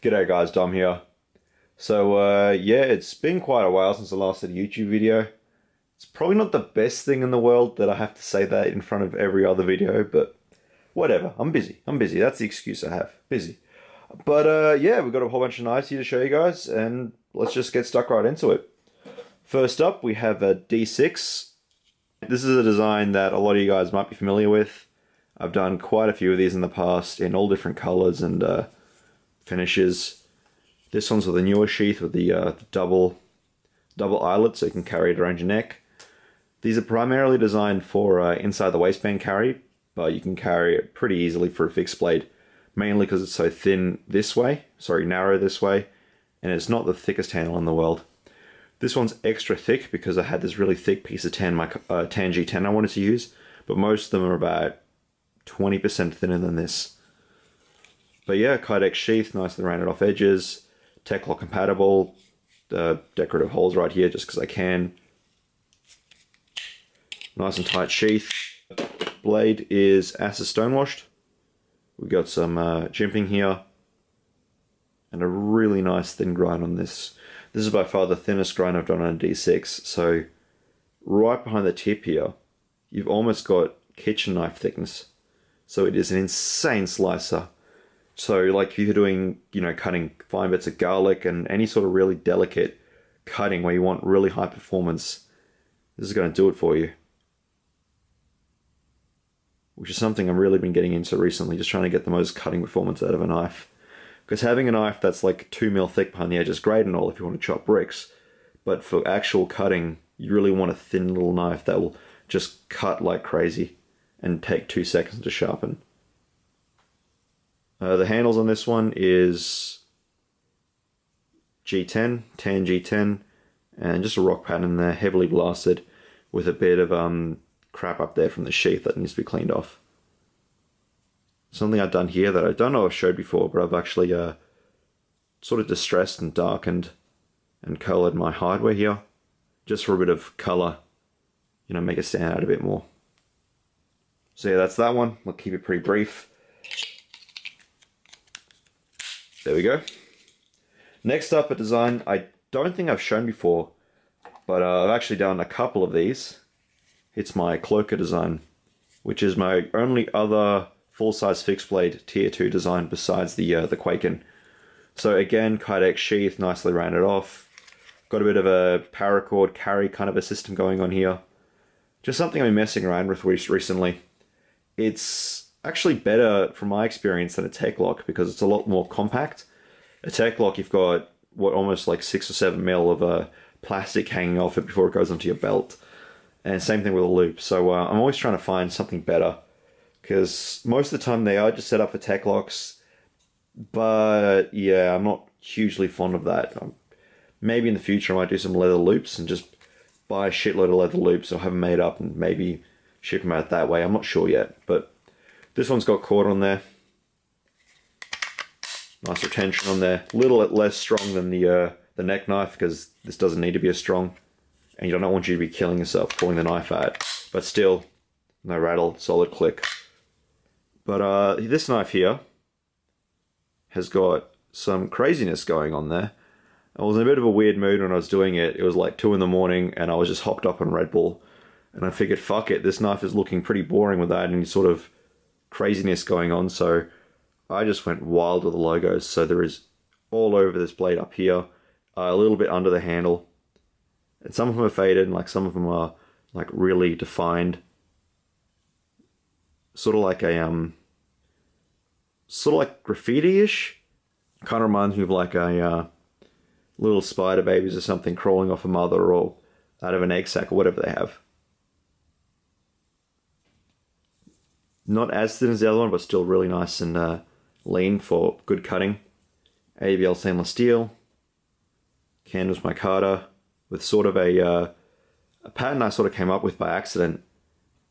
G'day guys, Dom here. So yeah, it's been quite a while since I last did a YouTube video. It's probably not the best thing in the world that I have to say that in front of every other video, but whatever. I'm busy. That's the excuse I have. Busy. But yeah, we've got a whole bunch of knives here to show you guys, and let's just get stuck right into it. First up, we have a D6. This is a design that a lot of you guys might be familiar with. I've done quite a few of these in the past in all different colors and finishes. This one's with a newer sheath with the double eyelet, so you can carry it around your neck. These are primarily designed for inside the waistband carry, but you can carry it pretty easily for a fixed blade, mainly because it's so thin this way, narrow this way, and it's not the thickest handle in the world. This one's extra thick because I had this really thick piece of tan G10 I wanted to use, but most of them are about 20% thinner than this. But yeah, Kydex sheath, nicely rounded off edges, Techlock compatible, decorative holes right here just because I can. Nice and tight sheath. Blade is acid stonewashed. We've got some jimping here, and a really nice thin grind on this. This is by far the thinnest grind I've done on a D6, so right behind the tip here, you've almost got kitchen knife thickness. So it is an insane slicer. So like if you're doing, cutting fine bits of garlic and any sort of really delicate cutting where you want really high performance, this is going to do it for you. Which is something I've really been getting into recently, just trying to get the most cutting performance out of a knife. Because having a knife that's like 2 mil thick behind the edge is great and all if you want to chop bricks, but for actual cutting, you really want a thin little knife that will just cut like crazy and take 2 seconds to sharpen. The handles on this one is G10, tan G10, and just a rock pattern in there, heavily blasted, with a bit of crap up there from the sheath that needs to be cleaned off. Something I've done here that I don't know if I've showed before, but I've actually sort of distressed and darkened and coloured my hardware here, just for a bit of colour, make it stand out a bit more. So yeah, that's that one. We'll keep it pretty brief. There we go. Next up, a design I don't think I've shown before, but I've actually done a couple of these. It's my cloaker design, which is my only other full-size fixed blade tier 2 design besides the Quaken. So again, Kydex sheath, nicely rounded off. Got a bit of a paracord carry kind of a system going on here. Just something I've been messing around with recently. It's actually better from my experience than a Techlock because it's a lot more compact. A Techlock, you've got what, almost like 6 or 7 mil of plastic hanging off it before it goes onto your belt. And same thing with a loop. So I'm always trying to find something better, because most of the time they are just set up for Techlocks. But yeah, I'm not hugely fond of that. Maybe in the future I might do some leather loops and just buy a shitload of leather loops or have them made up and maybe ship them out that way. I'm not sure yet, but this one's got cord on there. Nice retention on there. A little less strong than the neck knife because this doesn't need to be as strong. And I don't want you to be killing yourself pulling the knife out. But still, no rattle, solid click. But this knife here has got some craziness going on there. I was in a bit of a weird mood when I was doing it. It was like 2 in the morning and I was just hopped up on Red Bull. And I figured, fuck it, this knife is looking pretty boring without any sort of craziness going on. So I just went wild with the logos. So there is all over this blade up here, a little bit under the handle. And some of them are faded and like some of them are like really defined. Sort of like a, sort of like graffiti-ish. Kind of reminds me of like a little spider babies or something crawling off a mother or out of an egg sac or whatever they have. Not as thin as the other one, but still really nice and lean for good cutting. aeb-l stainless steel. Canvas micarta with sort of a pattern I sort of came up with by accident.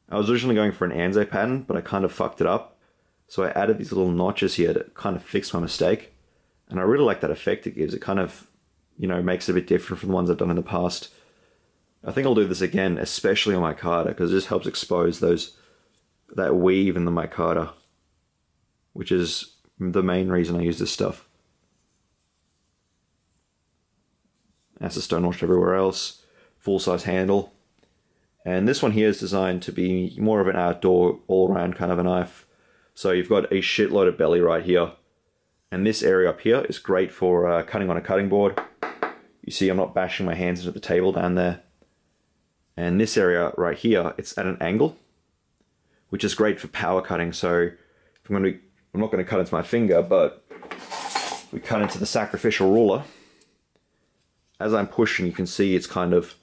I was originally going for an Anze pattern, but I kind of fucked it up. So I added these little notches here to kind of fix my mistake. And I really like that effect it gives. It kind of, makes it a bit different from the ones I've done in the past. I think I'll do this again, especially on micarta, because it just helps expose that weave in the micarta, which is the main reason I use this stuff. That's a stone notch everywhere else. Full-size handle. And this one here is designed to be more of an outdoor, all-around kind of a knife. So you've got a shitload of belly right here. And this area up here is great for cutting on a cutting board. You see I'm not bashing my hands into the table down there. And this area right here, it's at an angle, which is great for power cutting. So if I'm not going to cut into my finger, but we cut into the sacrificial ruler. As I'm pushing, you can see it's kind of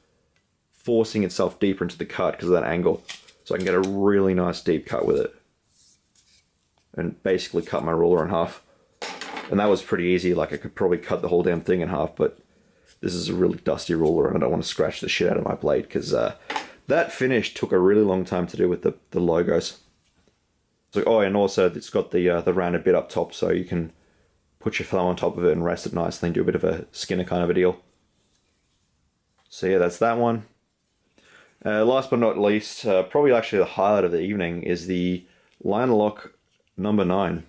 forcing itself deeper into the cut because of that angle. So I can get a really nice deep cut with it. And basically cut my ruler in half. And that was pretty easy, like I could probably cut the whole damn thing in half, but this is a really dusty ruler and I don't want to scratch the shit out of my blade because that finish took a really long time to do with the logos. So, oh, and also it's got the rounded bit up top so you can put your thumb on top of it and rest it nicely and do a bit of a skinner kind of a deal. So yeah, that's that one. Last but not least, probably actually the highlight of the evening is the linerlock number 9.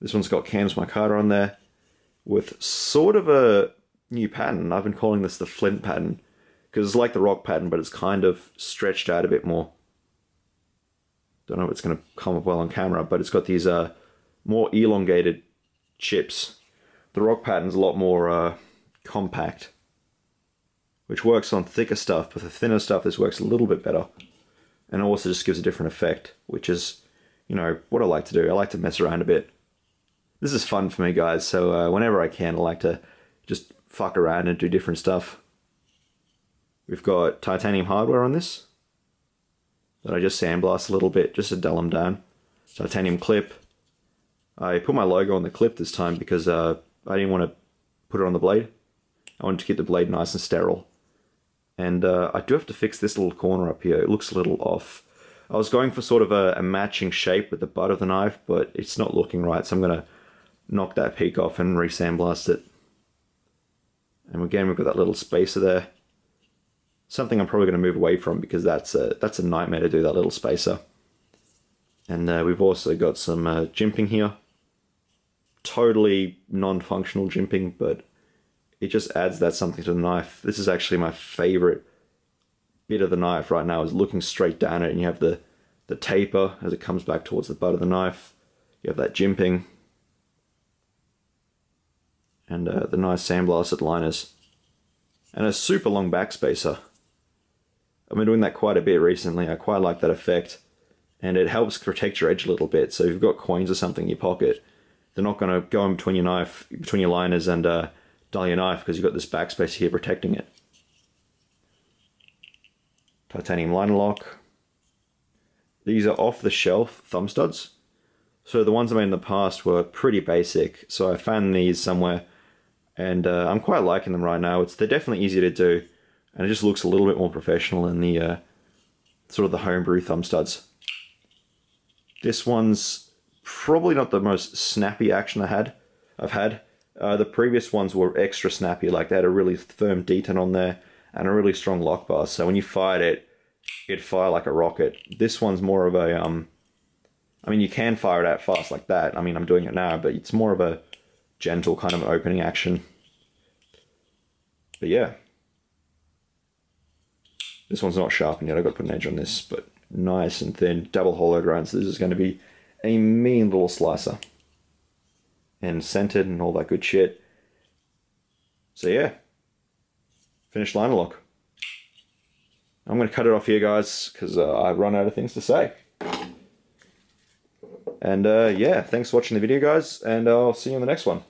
This one's got canvas micarta on there with sort of a new pattern. I've been calling this the flint pattern because it's like the rock pattern, but it's kind of stretched out a bit more. Don't know if it's going to come up well on camera, but it's got these more elongated chips. The rock pattern's a lot more compact, which works on thicker stuff, but the thinner stuff this works a little bit better. And also just gives a different effect, which is, you know, what I like to do. I like to mess around a bit. This is fun for me, guys, so whenever I can, I like to just fuck around and do different stuff. We've got titanium hardware on this that I just sandblast a little bit just to dull them down. Titanium clip. I put my logo on the clip this time because I didn't want to put it on the blade. I wanted to keep the blade nice and sterile. And I do have to fix this little corner up here. It looks a little off. I was going for sort of a matching shape with the butt of the knife, but it's not looking right, so I'm going to knock that peak off and re-sandblast it. And again, we've got that little spacer there. Something I'm probably going to move away from because that's a nightmare to do, that little spacer. And we've also got some jimping here. Totally non-functional jimping, but it just adds that something to the knife. This is actually my favorite bit of the knife right now, is looking straight down it, and you have the taper as it comes back towards the butt of the knife. You have that jimping. And the nice sandblasted liners. And a super long backspacer. I've been doing that quite a bit recently. I quite like that effect. And it helps protect your edge a little bit. So if you've got coins or something in your pocket, they're not going to go in between your knife, between your liners and dull your knife because you've got this backspacer here protecting it. Titanium liner lock. These are off-the-shelf thumb studs. So the ones I made in the past were pretty basic. So I found these somewhere. And I'm quite liking them right now. They're definitely easier to do, and it just looks a little bit more professional than the sort of the homebrew thumb studs. This one's probably not the most snappy action I've had. The previous ones were extra snappy, like they had a really firm detent on there and a really strong lock bar. So when you fired it, it'd fire like a rocket. This one's more of a, I mean, you can fire it out fast like that. I mean, I'm doing it now, but it's more of a gentle kind of opening action. But yeah. This one's not sharpened yet. I've got to put an edge on this, but nice and thin, double hollowed around. So this is going to be a mean little slicer. And scented and all that good shit. So yeah. Finished liner lock. I'm going to cut it off here, guys, because I've run out of things to say. And yeah, thanks for watching the video, guys, and I'll see you in the next one.